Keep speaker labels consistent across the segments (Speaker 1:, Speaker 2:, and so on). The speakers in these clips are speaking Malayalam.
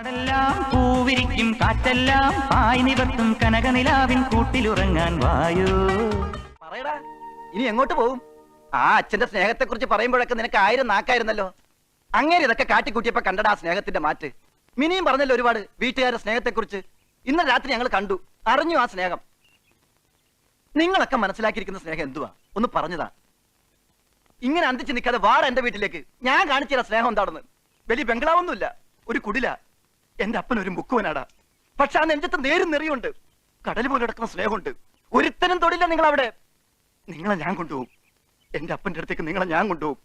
Speaker 1: കാടെല്ലാം പൂവിരിക്കും കാറ്റെല്ലാം പായ് നിവർത്തും കനകനിലാവിൻ കൂട്ടിലുറങ്ങാൻ വായു.
Speaker 2: പറയടാ, ഇനി എങ്ങോട്ട് പോകും? ആ അച്ഛന്റെ സ്നേഹത്തെ കുറിച്ച് പറയുമ്പോഴൊക്കെ നിനക്ക് 1000 നാക്കായിരുന്നല്ലോ. അങ്ങനെ ഇതൊക്കെ കാട്ടിക്കൂട്ടിയപ്പോ കണ്ടടാ ആ സ്നേഹത്തിന്റെ മാറ്റ്. മിനിയും പറഞ്ഞല്ലോ ഒരുപാട് വീട്ടുകാരുടെ സ്നേഹത്തെ കുറിച്ച്. ഇന്നലെ രാത്രി ഞങ്ങൾ കണ്ടു, അറിഞ്ഞു ആ സ്നേഹം. നിങ്ങളൊക്കെ മനസ്സിലാക്കിയിരിക്കുന്ന സ്നേഹം എന്തുവാ ഒന്ന് പറഞ്ഞതാ. ഇങ്ങനെ അന്തിച്ച് നിൽക്കാതെ വാട എന്റെ വീട്ടിലേക്ക്. ഞാൻ കാണിച്ചു തരാം സ്നേഹം എന്താണെന്ന്. വലിയ ബംഗ്ലാവൊന്നുമില്ല, ഒരു കുടില. എന്റെ അപ്പൻ ഒരു മുക്കുവനാടാ. പക്ഷെ ആ നെഞ്ചത്ത് നേരും നെറിയുണ്ട്. കടൽ പോലെ കിടക്കുന്ന സ്നേഹമുണ്ട്. ഒരുത്തനും തൊടില്ല നിങ്ങളവിടെ. നിങ്ങളെ ഞാൻ കൊണ്ടുപോകും. എന്റെ അപ്പന്റെ അടുത്തേക്ക് നിങ്ങളെ ഞാൻ കൊണ്ടുപോകും.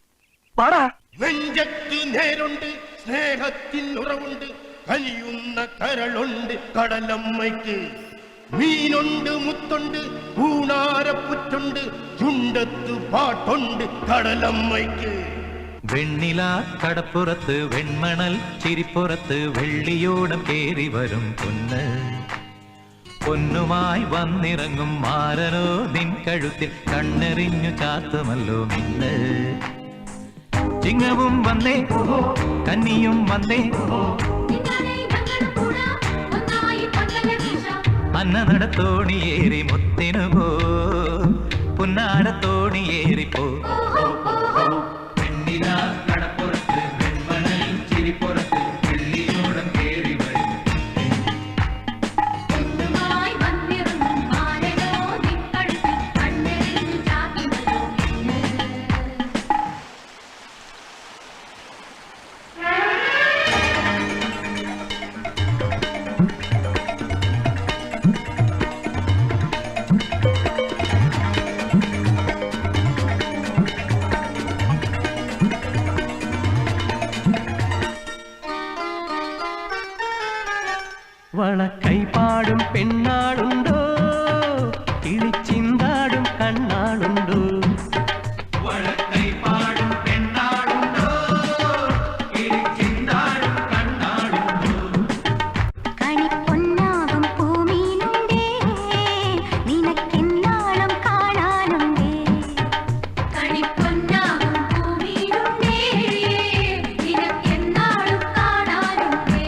Speaker 2: പാടാ.
Speaker 3: നെഞ്ചത്ത് നേരുണ്ട്, സ്നേഹത്തിനുറവുണ്ട്, കനിയുന്ന കരളുണ്ട് കടലമ്മയ്ക്ക്. മീനുണ്ട്, മുത്തുണ്ട്, ഊണാരപ്പുറ്റുണ്ട്, ചുണ്ടത്ത് പാട്ടുണ്ട് കടലമ്മയ്ക്ക്.
Speaker 4: വെണ്ണില കടപ്പുറത്ത് വെൺമണൽ ചിരിപ്പുറത്ത് വെള്ളിയോടം കേറി വരും പൊന്ന്. പൊന്നുമായി വന്നിറങ്ങും മാരനോ നിൻ കഴുത്തിൽ കണ്ണെറിഞ്ഞു ചാത്തുമല്ലോ മിന്ന്. ചിങ്ങവും വന്നേ കന്നിയും വന്നേ അന്നനടത്തോണിയേറി മുത്തിനു പോ പുന്നാടത്തോണിയേറിപ്പോ. വെണ്ണില കടപ്പുറത്ത് വെൺമണൽ ചിരിപ്പുറത്ത് വെള്ളിയോടം കേറി വരും. വളക്കൈപാടും പെണ്ണാളുണ്ടോ, കിളിച്ചിന്താടും കണ്ണാളുണ്ടോ. വളക്കൈപാടും പെണ്ണാളുണ്ടോ, കിളിച്ചിന്താടും കണ്ണാളുണ്ടോ.
Speaker 5: കണിപ്പൊന്നാകും പൂമീനുണ്ടേ, നിനക്കെന്നാളും കാണാനുണ്ടേ. കണിപ്പൊന്നാകും പൂമീനുണ്ടേ, നിനക്കെന്നാളും കാണാനുണ്ടേ.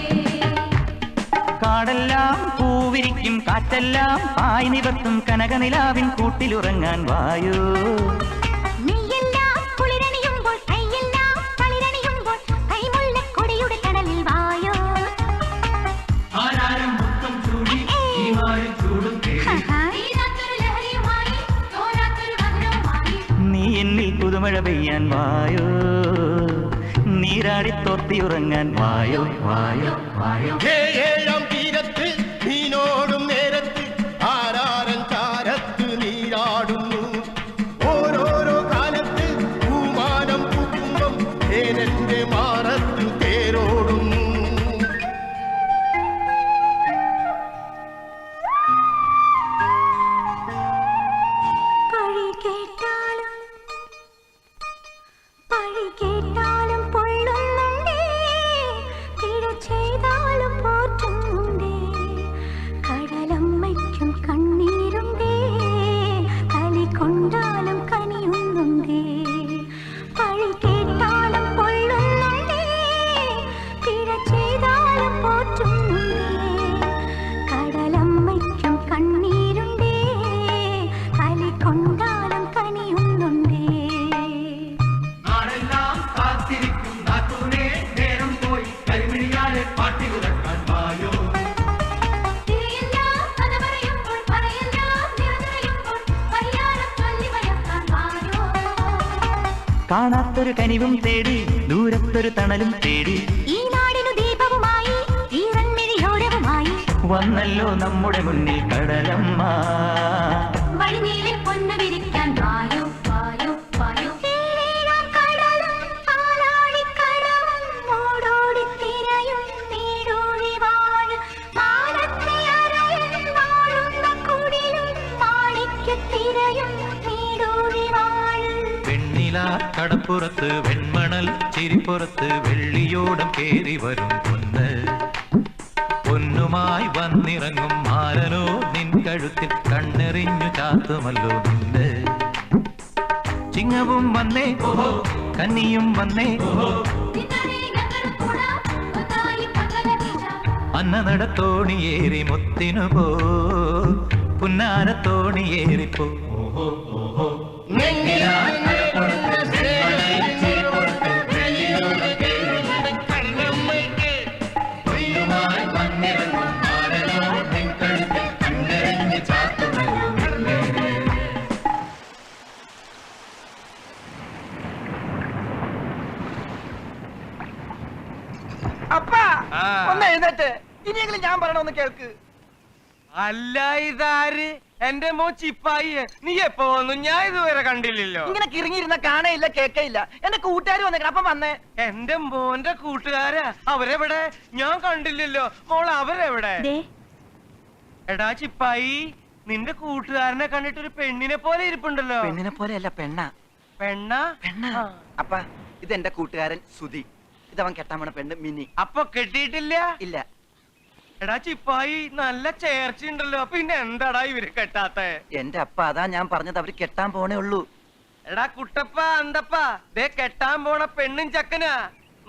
Speaker 1: കാടെല്ലാം പൂവിരിക്കും കാറ്റെല്ലാം പായ് നിവർത്തും കനകനിലാവിൻ കൂട്ടിലുറങ്ങാൻ വായു.
Speaker 5: നീയെല്ലാം കുളിരണിയുമ്പോൾ കൈയെല്ലാം കളിരണിയുമ്പോൾ കൈമുല്ലക്കൊടിയുടെ കടലിൽ വായോ.
Speaker 4: ആരാരും മുത്തം ചൂടി ഈ മാറിൽ ചൂടും തേടി.
Speaker 1: നീ എന്നിൽ പുതുമഴ പെയ്യാൻ വായോ. നീരാടി തോർത്തിയുറങ്ങാൻ വായോ വായോ വായോ.
Speaker 3: ഏഴാം തീരത്ത് മീനോടും നേരത്ത് ആരാരൻ ചാരത്ത് നീരാടുന്നു. ഓരോരോ കാലത്ത് പൂമാനം പൂക്കുമ്പം തേനന്റെ മാറത്ത് തേരോടുന്നു.
Speaker 5: പഴി കേട്ടാലും പൊള്ളുന്നുണ്ടേ, പിഴ ചെയ്താലും പോറ്റുന്നുണ്ടേ. കടലമ്മയ്ക്കും കണ്ണീരുണ്ടേ, കലി കൊണ്ടാലും കനിയുന്നുണ്ടേ. പഴി കേട്ടാലും പൊള്ളുന്നുണ്ടേ, പിഴ ചെയ്താലും പോറ്റുന്നുണ്ടേ. കടലമ്മയ്ക്കും കണ്ണീരുണ്ടേ, കലി കൊണ്ടാലും കനിയുന്നുണ്ടേ.
Speaker 4: നാടെല്ലാം കാത്തിരിക്കും നാത്തൂനെ, നേരം പോയി കരിമിഴിയാലെ പാട്ടി ഉറക്കാൻ വായോ.
Speaker 5: തിരയെല്ലാം കഥ പറയുമ്പോൾ പറയെല്ലാം നിറനിറയുമ്പോൾ പരിയാരം ചൊല്ലി മയക്കാൻ വായോ.
Speaker 1: കാണാത്തൊരു കനിവും തേടി ദൂരത്തൊരു തണലും തേടി
Speaker 5: ഈ നാടിനു ദീപവുമായി ഈറൻമിഴിയോരവുമായി
Speaker 1: വന്നല്ലോ നമ്മുടെ മുന്നിൽ കടലമ്മ.
Speaker 5: വഴിനീളെ പൊന്നു വിരിക്കാൻ വായോ വായോ വായോ. തീരേഴാം കടലും പാലാഴിക്കടവും ഓടോടി തിരയും നീടൂഴി വാഴും മാനത്തെ അരയും വാഴുന്ന കുടിലും മാണിക്യത്തിരയും നീടൂഴി വാഴും.
Speaker 4: വെണ്ണില കടപ്പുറത്ത് വെൺമണൽ ചിരിപ്പുറത്ത് വെള്ളിയോടം കേറി വരും പൊന്ന്. പൊന്നുമായി വന്നിറങ്ങും മാരനോ നിൻ കഴുത്തിൽ കണ്ണെറിഞ്ഞു ചാത്തുമല്ലോ മിന്ന്. ചിങ്ങവും വന്നേ കന്നിയും വന്നേ
Speaker 5: നിന്നനെ ഞങ്ങളും കൂടാ ഒന്നായി പകല വീശാം.
Speaker 1: മന്നനടത്തോണിയേറി മുത്തിനു പോ പുന്നാരത്തോണിയേറിപ്പോ
Speaker 2: അപ്പാ ഒന്ന് എഴുന്നേറ്റ്, ഇനിയെങ്കിലും ഞാൻ പറയണമെന്ന് കേൾക്ക്.
Speaker 6: അല്ല ഇതാര്? എന്റെ മോ ചിപ്പായി. നീ എപ്പോ വന്നു? ഞാൻ ഇതുവരെ കണ്ടില്ലല്ലോ.
Speaker 2: ഇങ്ങനെ കിറങ്ങിയിരുന്ന കാണയില്ല കേക്കയില്ല. എന്റെ കൂട്ടുകാർ വന്നേക്കണം, അപ്പം വന്നേ.
Speaker 6: എന്റെ മോന്റെ കൂട്ടുകാരാ? അവരെവിടെ? ഞാൻ കണ്ടില്ലല്ലോ. മോൾ അവരെവിടെ? എടാ ചിപ്പായി, നിന്റെ കൂട്ടുകാരനെ കണ്ടിട്ട് ഒരു പെണ്ണിനെ പോലെ ഇരിപ്പുണ്ടല്ലോ.
Speaker 2: പെണ്ണിനെ പോലെയല്ല, പെണ്ണ.
Speaker 6: പെണ്ണ?
Speaker 2: അപ്പ ഇത് എന്റെ കൂട്ടുകാരൻ സുധി. ഇതവൻ കെട്ടാൻ പോണ പെണ്ണ് മിനി.
Speaker 6: അപ്പൊ കെട്ടിയിട്ടില്ല?
Speaker 2: ഇല്ല.
Speaker 6: എടാ ചിപ്പായി, നല്ല ചേർച്ചയുണ്ടല്ലോ. പിന്നെ എന്താടാ ഇവര് കെട്ടാത്തെ?
Speaker 2: എന്റെ അപ്പ അതാ ഞാൻ പറഞ്ഞത്, അവര് കെട്ടാൻ പോണേ ഉള്ളൂ.
Speaker 6: എടാ കുട്ടപ്പ അന്തപ്പ, ദേ കെട്ടാൻ പോണ പെണ്ണും ചക്കനാ.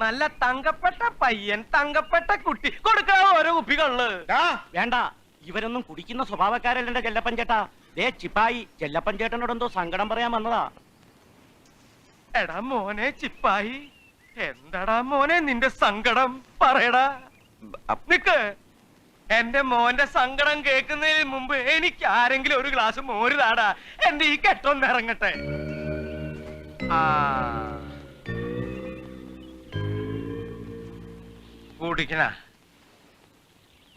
Speaker 6: നല്ല തങ്കപ്പെട്ട പയ്യൻ, തങ്കപ്പെട്ട കുട്ടി. കൊടുക്കാവോ ഓരോ കുപ്പികള്?
Speaker 7: വേണ്ട, ഇവരൊന്നും കുടിക്കുന്ന സ്വഭാവക്കാരല്ല ചെല്ലപ്പൻ ചേട്ടാ. ദേ ചിപ്പായി, ചെല്ലപ്പൻ ചേട്ടനോട് എന്തോ സങ്കടം പറയാൻ വന്നതാ.
Speaker 6: എടാ മോനെ ചിപ്പായി, എന്താടാ മോനെ നിന്റെ സങ്കടം? പറയടാ. നിക്ക്. എന്റെ മോന്റെ സങ്കടം കേൾക്കുന്നതിന് മുമ്പ് എനിക്ക് ആരെങ്കിലും ഒരു ഗ്ലാസ് മോര് താടാ. എന്റെ ഈ കെട്ടൊന്ന് ഇറങ്ങട്ടെ.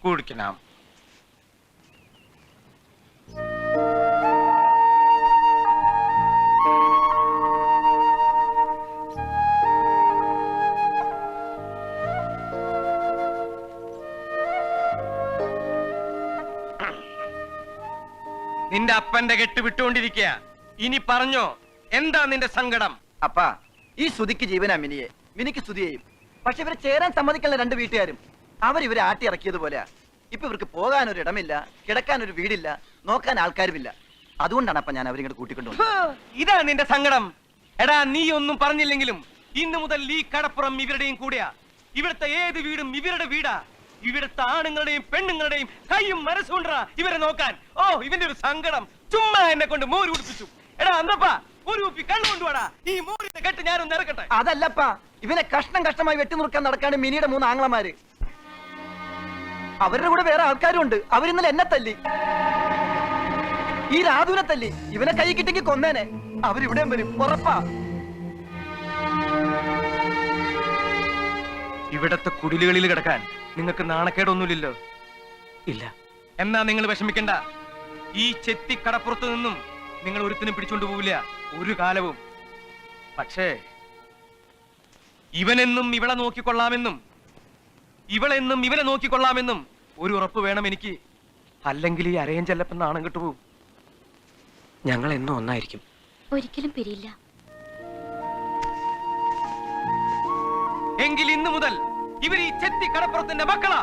Speaker 6: കുടിക്കണം. നിന്റെ അപ്പന്റെ കെട്ട് വിട്ടുകൊണ്ടിരിക്കുക. ഇനി പറഞ്ഞോ, എന്താ നിന്റെ സങ്കടം?
Speaker 2: അപ്പാ, ഈ ശ്രുതിക്ക് ജീവനാ മിനിയെ, മിനിക്ക് സ്തുതിയെയും. പക്ഷെ ഇവരെ ചേരാൻ സമ്മതിക്കുന്ന രണ്ട് വീട്ടുകാരും അവരിവരെ ആട്ടി ഇറക്കിയതുപോലെയാ. ഇപ്പൊ ഇവർക്ക് പോകാനൊരു ഇടമില്ല, കിടക്കാനൊരു വീടില്ല, നോക്കാൻ ആൾക്കാരുമില്ല. അതുകൊണ്ടാണ് അപ്പൊ ഞാൻ അവരിങ്ങോട്ട് കൂട്ടിക്കൊണ്ടുപോകുന്നത്.
Speaker 6: ഇതാ നിന്റെ സങ്കടം? എടാ, നീ ഒന്നും പറഞ്ഞില്ലെങ്കിലും ഇന്നു മുതൽ ഈ കടപ്പുറം ഇവരുടെയും കൂടെയാ. ഇവിടുത്തെ ഏത് വീടും ഇവരുടെ വീടാ. ഇവിടുത്തെ ആണുങ്ങളുടെയും പെണ്ണുങ്ങളുടെയും കൈയും മനസ്സുണ്ടാ ഇവരെ നോക്കാൻ. ഓ, ഇവന്റെ ഒരു സങ്കടം. ചുമ്മാ എന്നെ കൊണ്ട് മോര് കുടിപ്പിച്ചു. എടാ അന്തപ്പാ, ഒരു കുപ്പി കണ്ണു കൊണ്ടുപോടാ. ഈ മോരിന്റെ കെട്ട് ഞാനൊന്ന് ഇറക്കട്ടെ.
Speaker 2: അതല്ലപ്പാ, ഇവനെ കഷ്ണം കഷ്ടമായി വെട്ടി നുറുക്കാൻ നടക്കാണ് മിനിയുടെ 3 ആങ്ങളമാര്. അവരുടെ കൂടെ വേറെ ആൾക്കാരും ഉണ്ട്. അവരിന്നലെ എന്നെ തല്ലി, ഈ രാധുവിനെ തല്ലി. ഇവനെ കൈ കിട്ടിക്ക് കൊന്നേനെ. അവരിവിടെയും വരും, ഉറപ്പാ.
Speaker 6: ഇവിടത്തെ കുടിലുകളിൽ കിടക്കാൻ നിങ്ങൾക്ക് നാണക്കേടൊന്നുമില്ലല്ലോ?
Speaker 1: ഇല്ല.
Speaker 6: എന്നാ നിങ്ങൾ വിഷമിക്കണ്ട. ഈ ചെത്തി കടപ്പുറത്ത് നിന്നും നിങ്ങൾ ഒരുത്തിനും പിടിച്ചോണ്ട് പോവില്ല ഒരു കാലവും. പക്ഷേ ഇവനെന്നും ഇവളെ നോക്കിക്കൊള്ളാമെന്നും ഇവളെന്നും ഇവനെ നോക്കിക്കൊള്ളാമെന്നും ഒരു ഉറപ്പ് വേണം എനിക്ക്. അല്ലെങ്കിൽ ഈ അരയൻ ചെല്ലപ്പൻ നാണം കിട്ടുപോകും.
Speaker 7: ഞങ്ങൾ എന്നും ഒന്നായിരിക്കും.
Speaker 5: ഒരിക്കലും പിരിയില്ല.
Speaker 6: എങ്കിൽ ഇന്നു മുതൽ ഇവർ ഈ ചെത്തി കടപ്പുറത്തിന്റെ മക്കളാ.